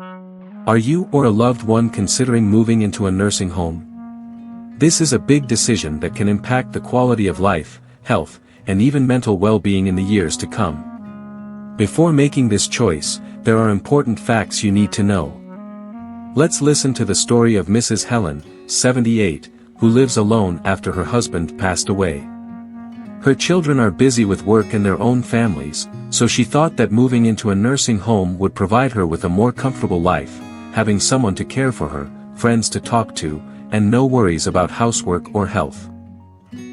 Are you or a loved one considering moving into a nursing home? This is a big decision that can impact the quality of life, health, and even mental well-being in the years to come. Before making this choice, there are important facts you need to know. Let's listen to the story of Mrs. Helen, 78, who lives alone after her husband passed away. Her children are busy with work and their own families, so she thought that moving into a nursing home would provide her with a more comfortable life, having someone to care for her, friends to talk to, and no worries about housework or health.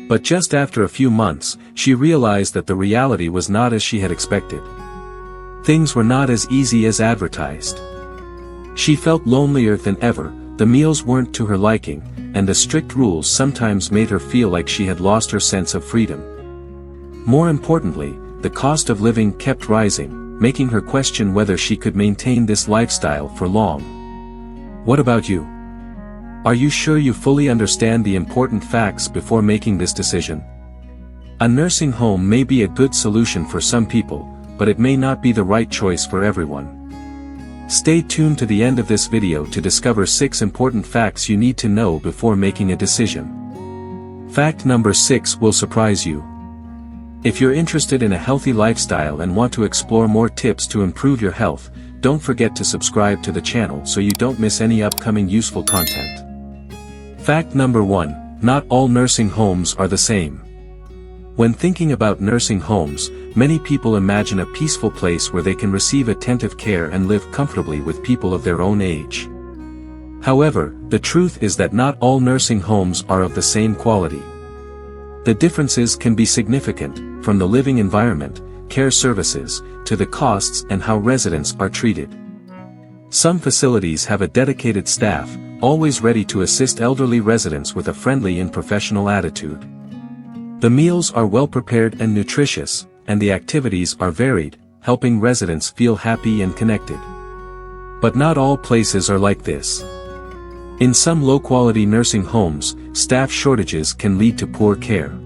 But just after a few months, she realized that the reality was not as she had expected. Things were not as easy as advertised. She felt lonelier than ever, the meals weren't to her liking, and the strict rules sometimes made her feel like she had lost her sense of freedom. More importantly, the cost of living kept rising, making her question whether she could maintain this lifestyle for long. What about you? Are you sure you fully understand the important facts before making this decision? A nursing home may be a good solution for some people, but it may not be the right choice for everyone. Stay tuned to the end of this video to discover 6 important facts you need to know before making a decision. Fact number 6 will surprise you. If you're interested in a healthy lifestyle and want to explore more tips to improve your health, don't forget to subscribe to the channel so you don't miss any upcoming useful content. Fact number 1, not all nursing homes are the same. When thinking about nursing homes, many people imagine a peaceful place where they can receive attentive care and live comfortably with people of their own age. However, the truth is that not all nursing homes are of the same quality. The differences can be significant, from the living environment, care services, to the costs and how residents are treated. Some facilities have a dedicated staff, always ready to assist elderly residents with a friendly and professional attitude. The meals are well prepared and nutritious, and the activities are varied, helping residents feel happy and connected. But not all places are like this. In some low-quality nursing homes, staff shortages can lead to poor care.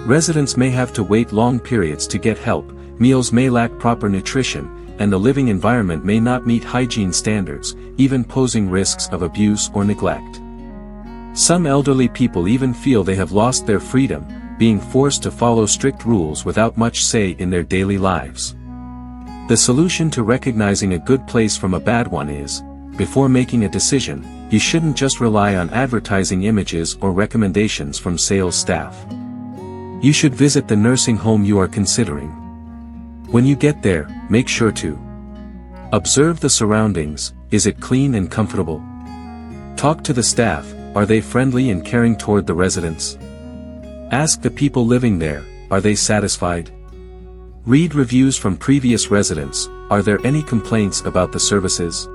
Residents may have to wait long periods to get help, meals may lack proper nutrition, and the living environment may not meet hygiene standards, even posing risks of abuse or neglect. Some elderly people even feel they have lost their freedom, being forced to follow strict rules without much say in their daily lives. The solution to recognizing a good place from a bad one is, before making a decision, you shouldn't just rely on advertising images or recommendations from sales staff. You should visit the nursing home you are considering. When you get there, make sure to observe the surroundings. Is it clean and comfortable? Talk to the staff. Are they friendly and caring toward the residents? Ask the people living there, are they satisfied? Read reviews from previous residents. Are there any complaints about the services?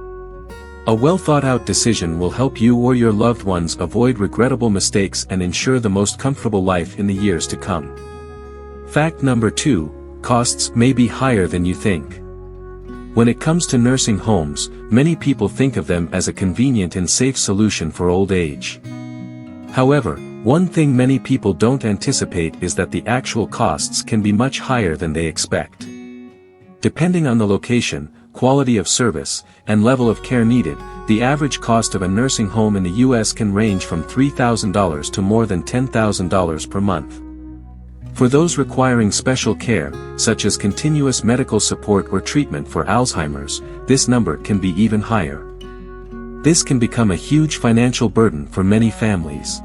A well-thought-out decision will help you or your loved ones avoid regrettable mistakes and ensure the most comfortable life in the years to come. Fact number 2, costs may be higher than you think. When it comes to nursing homes, many people think of them as a convenient and safe solution for old age. However, one thing many people don't anticipate is that the actual costs can be much higher than they expect. Depending on the location, quality of service, and level of care needed, the average cost of a nursing home in the U.S. can range from $3,000 to more than $10,000 per month. For those requiring special care, such as continuous medical support or treatment for Alzheimer's, this number can be even higher. This can become a huge financial burden for many families.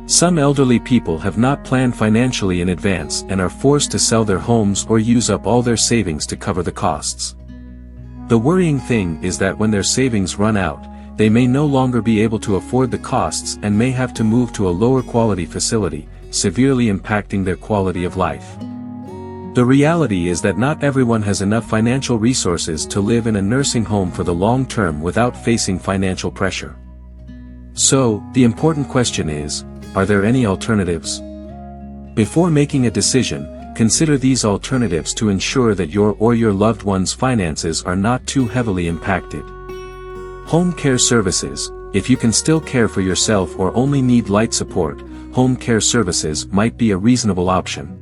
Some elderly people have not planned financially in advance and are forced to sell their homes or use up all their savings to cover the costs. The worrying thing is that when their savings run out, they may no longer be able to afford the costs and may have to move to a lower quality facility, severely impacting their quality of life. The reality is that not everyone has enough financial resources to live in a nursing home for the long term without facing financial pressure. So, the important question is, are there any alternatives? Before making a decision, consider these alternatives to ensure that your or your loved one's finances are not too heavily impacted. Home care services. If you can still care for yourself or only need light support, home care services might be a reasonable option.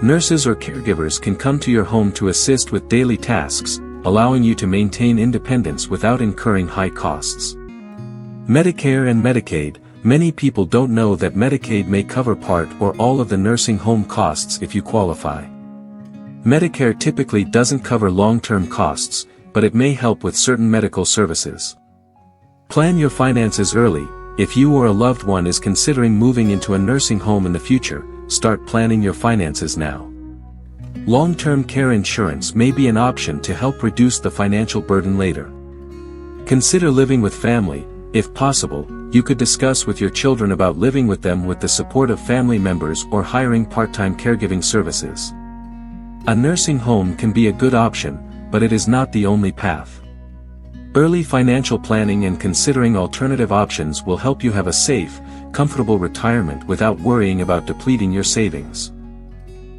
Nurses or caregivers can come to your home to assist with daily tasks, allowing you to maintain independence without incurring high costs. Medicare and Medicaid. Many people don't know that Medicaid may cover part or all of the nursing home costs if you qualify. Medicare typically doesn't cover long-term costs, but it may help with certain medical services. Plan your finances early. If you or a loved one is considering moving into a nursing home in the future, start planning your finances now. Long-term care insurance may be an option to help reduce the financial burden later. Consider living with family. If possible, you could discuss with your children about living with them with the support of family members or hiring part-time caregiving services. A nursing home can be a good option, but it is not the only path. Early financial planning and considering alternative options will help you have a safe, comfortable retirement without worrying about depleting your savings.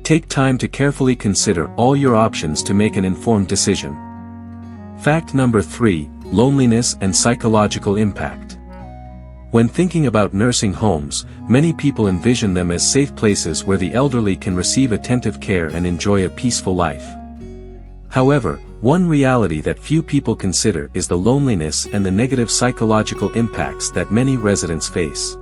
Take time to carefully consider all your options to make an informed decision. Fact number 3, loneliness and psychological impact. When thinking about nursing homes, many people envision them as safe places where the elderly can receive attentive care and enjoy a peaceful life. However, one reality that few people consider is the loneliness and the negative psychological impacts that many residents face.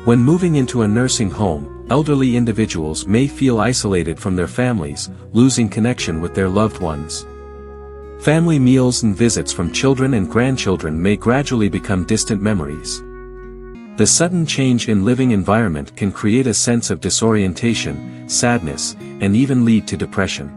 When moving into a nursing home, elderly individuals may feel isolated from their families, losing connection with their loved ones. Family meals and visits from children and grandchildren may gradually become distant memories. The sudden change in living environment can create a sense of disorientation, sadness, and even lead to depression.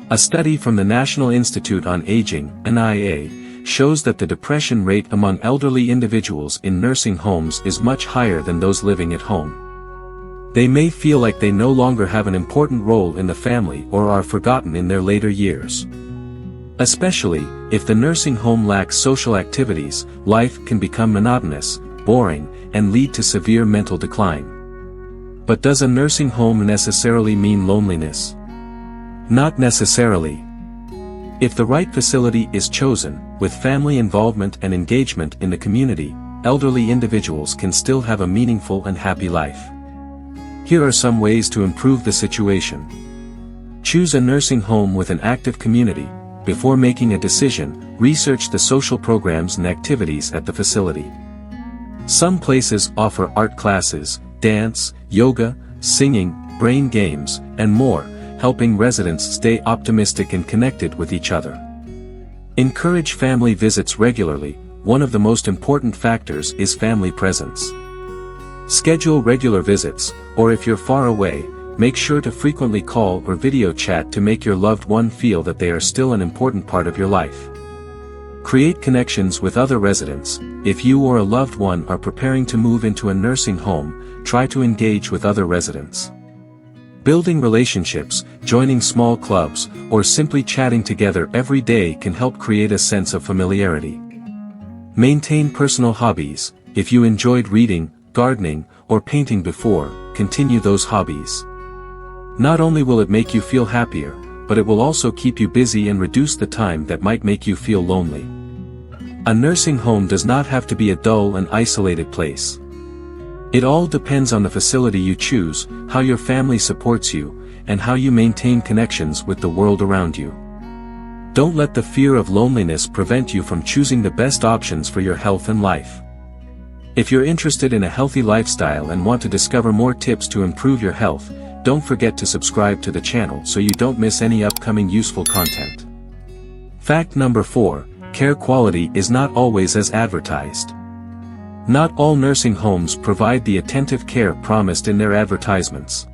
A study from the National Institute on Aging, NIA, shows that the depression rate among elderly individuals in nursing homes is much higher than those living at home. They may feel like they no longer have an important role in the family or are forgotten in their later years. Especially, if the nursing home lacks social activities, life can become monotonous, boring, and lead to severe mental decline. But does a nursing home necessarily mean loneliness? Not necessarily. If the right facility is chosen, with family involvement and engagement in the community, elderly individuals can still have a meaningful and happy life. Here are some ways to improve the situation. Choose a nursing home with an active community. Before making a decision, research the social programs and activities at the facility. Some places offer art classes, dance, yoga, singing, brain games, and more, helping residents stay optimistic and connected with each other. Encourage family visits regularly. One of the most important factors is family presence. Schedule regular visits, or if you're far away, make sure to frequently call or video chat to make your loved one feel that they are still an important part of your life. Create connections with other residents. If you or a loved one are preparing to move into a nursing home, try to engage with other residents. Building relationships, joining small clubs, or simply chatting together every day can help create a sense of familiarity. Maintain personal hobbies. If you enjoyed reading, gardening, or painting before, continue those hobbies. Not only will it make you feel happier, but it will also keep you busy and reduce the time that might make you feel lonely. A nursing home does not have to be a dull and isolated place. It all depends on the facility you choose, how your family supports you, and how you maintain connections with the world around you. Don't let the fear of loneliness prevent you from choosing the best options for your health and life. If you're interested in a healthy lifestyle and want to discover more tips to improve your health, don't forget to subscribe to the channel so you don't miss any upcoming useful content. Fact number 4, care quality is not always as advertised. Not all nursing homes provide the attentive care promised in their advertisements.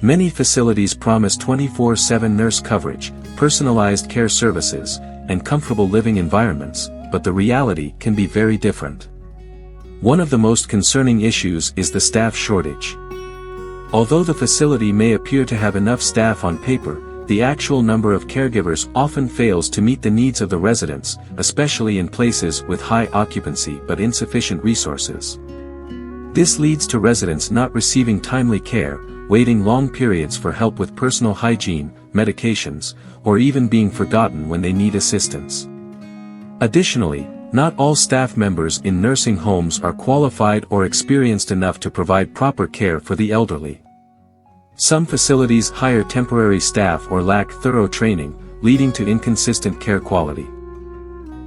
Many facilities promise 24/7 nurse coverage, personalized care services, and comfortable living environments, but the reality can be very different. One of the most concerning issues is the staff shortage. Although the facility may appear to have enough staff on paper, the actual number of caregivers often fails to meet the needs of the residents, especially in places with high occupancy but insufficient resources. This leads to residents not receiving timely care, waiting long periods for help with personal hygiene, medications, or even being forgotten when they need assistance. Additionally, not all staff members in nursing homes are qualified or experienced enough to provide proper care for the elderly. Some facilities hire temporary staff or lack thorough training, leading to inconsistent care quality.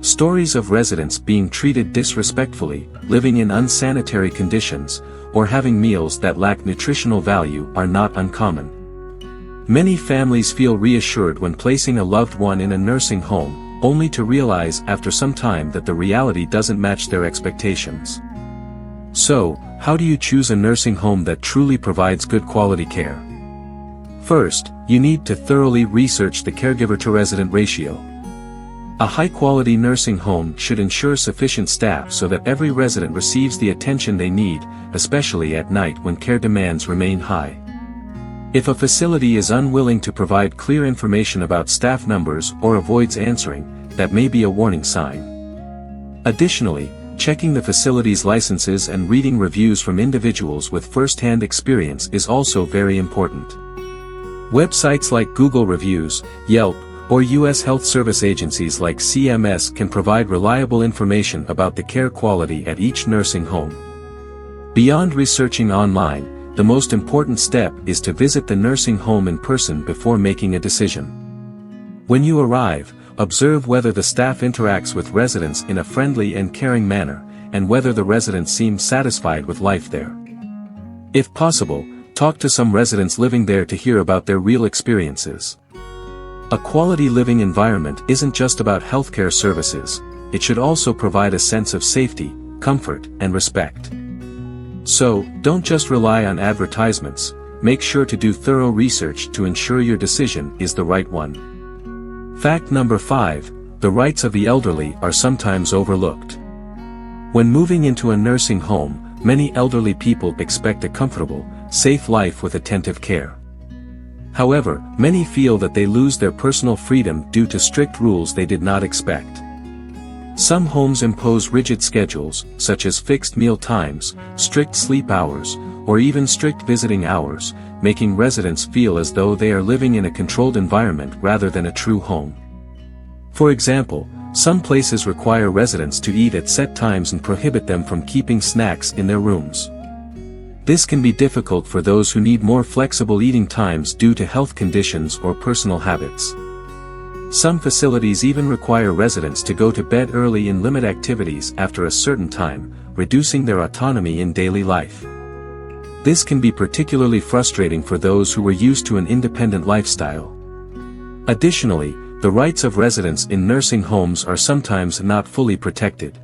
Stories of residents being treated disrespectfully, living in unsanitary conditions, or having meals that lack nutritional value are not uncommon. Many families feel reassured when placing a loved one in a nursing home, only to realize after some time that the reality doesn't match their expectations. So, how do you choose a nursing home that truly provides good quality care? First, you need to thoroughly research the caregiver-to-resident ratio. A high-quality nursing home should ensure sufficient staff so that every resident receives the attention they need, especially at night when care demands remain high. If a facility is unwilling to provide clear information about staff numbers or avoids answering, that may be a warning sign. Additionally, checking the facility's licenses and reading reviews from individuals with first-hand experience is also very important. Websites like Google Reviews, Yelp, or U.S. health service agencies like CMS can provide reliable information about the care quality at each nursing home. Beyond researching online, the most important step is to visit the nursing home in person before making a decision. When you arrive, observe whether the staff interacts with residents in a friendly and caring manner, and whether the residents seem satisfied with life there. If possible, talk to some residents living there to hear about their real experiences. A quality living environment isn't just about healthcare services, it should also provide a sense of safety, comfort, and respect. So, don't just rely on advertisements, make sure to do thorough research to ensure your decision is the right one. Fact number 5, the rights of the elderly are sometimes overlooked. When moving into a nursing home, many elderly people expect a comfortable, safe life with attentive care. However, many feel that they lose their personal freedom due to strict rules they did not expect. Some homes impose rigid schedules, such as fixed meal times, strict sleep hours, or even strict visiting hours, making residents feel as though they are living in a controlled environment rather than a true home. For example, some places require residents to eat at set times and prohibit them from keeping snacks in their rooms. This can be difficult for those who need more flexible eating times due to health conditions or personal habits. Some facilities even require residents to go to bed early and limit activities after a certain time, reducing their autonomy in daily life. This can be particularly frustrating for those who were used to an independent lifestyle. Additionally, the rights of residents in nursing homes are sometimes not fully protected.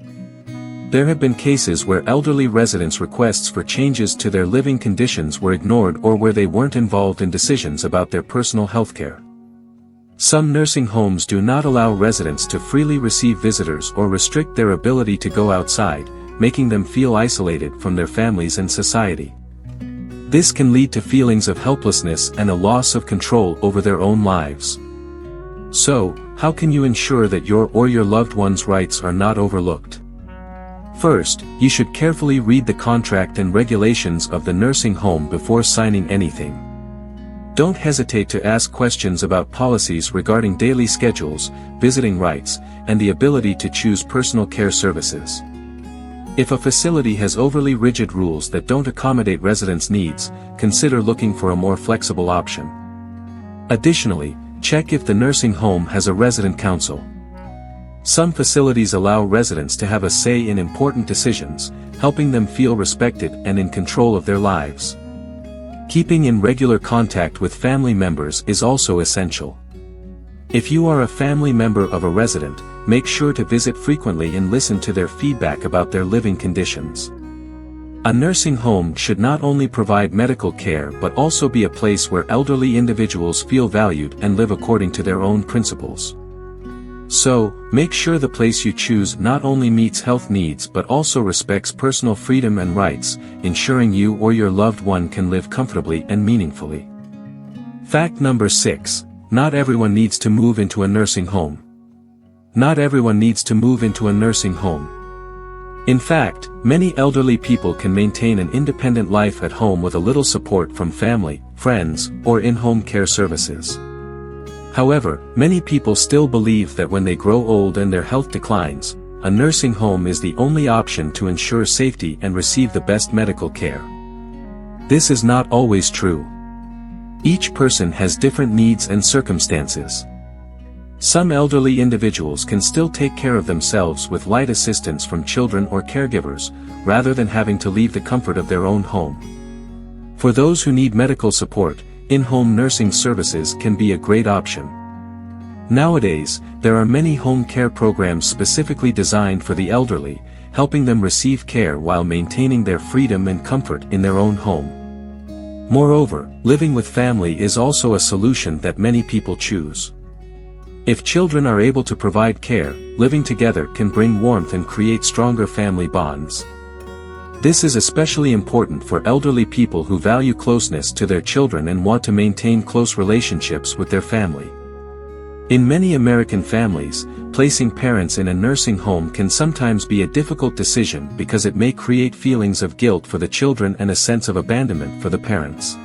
There have been cases where elderly residents' requests for changes to their living conditions were ignored or where they weren't involved in decisions about their personal health care. Some nursing homes do not allow residents to freely receive visitors or restrict their ability to go outside, making them feel isolated from their families and society. This can lead to feelings of helplessness and a loss of control over their own lives. So, how can you ensure that your or your loved one's rights are not overlooked? First, you should carefully read the contract and regulations of the nursing home before signing anything. Don't hesitate to ask questions about policies regarding daily schedules, visiting rights, and the ability to choose personal care services. If a facility has overly rigid rules that don't accommodate residents' needs, consider looking for a more flexible option. Additionally, check if the nursing home has a resident council. Some facilities allow residents to have a say in important decisions, helping them feel respected and in control of their lives. Keeping in regular contact with family members is also essential. If you are a family member of a resident, make sure to visit frequently and listen to their feedback about their living conditions. A nursing home should not only provide medical care but also be a place where elderly individuals feel valued and live according to their own principles. So, make sure the place you choose not only meets health needs but also respects personal freedom and rights, ensuring you or your loved one can live comfortably and meaningfully. Fact number 6, not everyone needs to move into a nursing home. Not everyone needs to move into a nursing home. In fact, many elderly people can maintain an independent life at home with a little support from family, friends, or in-home care services. However, many people still believe that when they grow old and their health declines, a nursing home is the only option to ensure safety and receive the best medical care. This is not always true. Each person has different needs and circumstances. Some elderly individuals can still take care of themselves with light assistance from children or caregivers, rather than having to leave the comfort of their own home. For those who need medical support, in-home nursing services can be a great option. Nowadays, there are many home care programs specifically designed for the elderly, helping them receive care while maintaining their freedom and comfort in their own home. Moreover, living with family is also a solution that many people choose. If children are able to provide care, living together can bring warmth and create stronger family bonds. This is especially important for elderly people who value closeness to their children and want to maintain close relationships with their family. In many American families, placing parents in a nursing home can sometimes be a difficult decision because it may create feelings of guilt for the children and a sense of abandonment for the parents.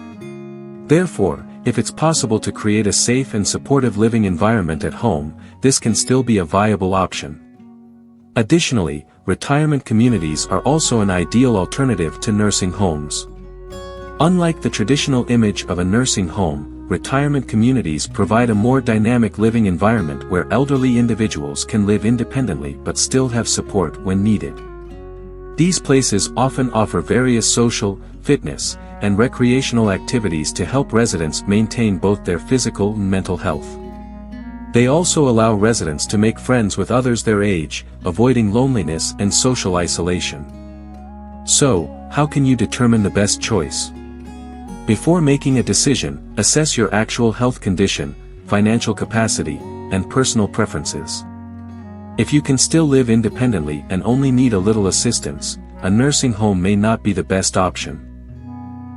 Therefore, if it's possible to create a safe and supportive living environment at home, this can still be a viable option. Additionally, retirement communities are also an ideal alternative to nursing homes. Unlike the traditional image of a nursing home, retirement communities provide a more dynamic living environment where elderly individuals can live independently but still have support when needed. These places often offer various social, fitness, and recreational activities to help residents maintain both their physical and mental health. They also allow residents to make friends with others their age, avoiding loneliness and social isolation. So, how can you determine the best choice? Before making a decision, assess your actual health condition, financial capacity, and personal preferences. If you can still live independently and only need a little assistance, a nursing home may not be the best option.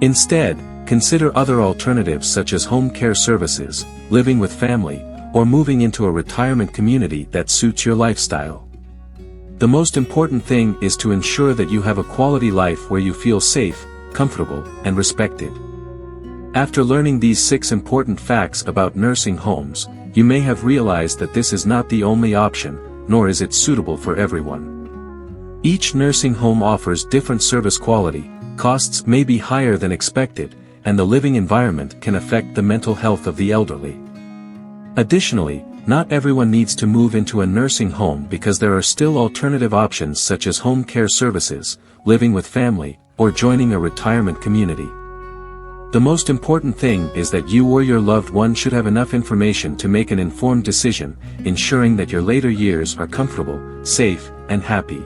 Instead, consider other alternatives such as home care services, living with family, or moving into a retirement community that suits your lifestyle. The most important thing is to ensure that you have a quality life where you feel safe, comfortable, and respected. After learning these 6 important facts about nursing homes, you may have realized that this is not the only option, nor is it suitable for everyone. Each nursing home offers different service quality, costs may be higher than expected, and the living environment can affect the mental health of the elderly. Additionally, not everyone needs to move into a nursing home because there are still alternative options such as home care services, living with family, or joining a retirement community. The most important thing is that you or your loved one should have enough information to make an informed decision, ensuring that your later years are comfortable, safe, and happy.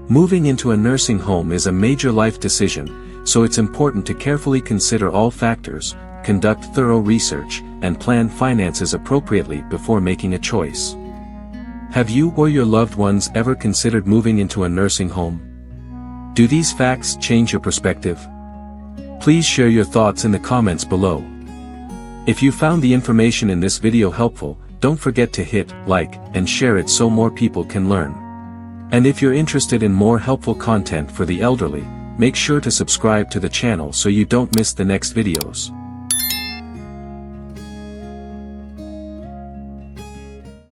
Moving into a nursing home is a major life decision, so it's important to carefully consider all factors, conduct thorough research, and plan finances appropriately before making a choice. Have you or your loved ones ever considered moving into a nursing home? Do these facts change your perspective? Please share your thoughts in the comments below. If you found the information in this video helpful, don't forget to hit like and share it so more people can learn. And if you're interested in more helpful content for the elderly, make sure to subscribe to the channel so you don't miss the next videos.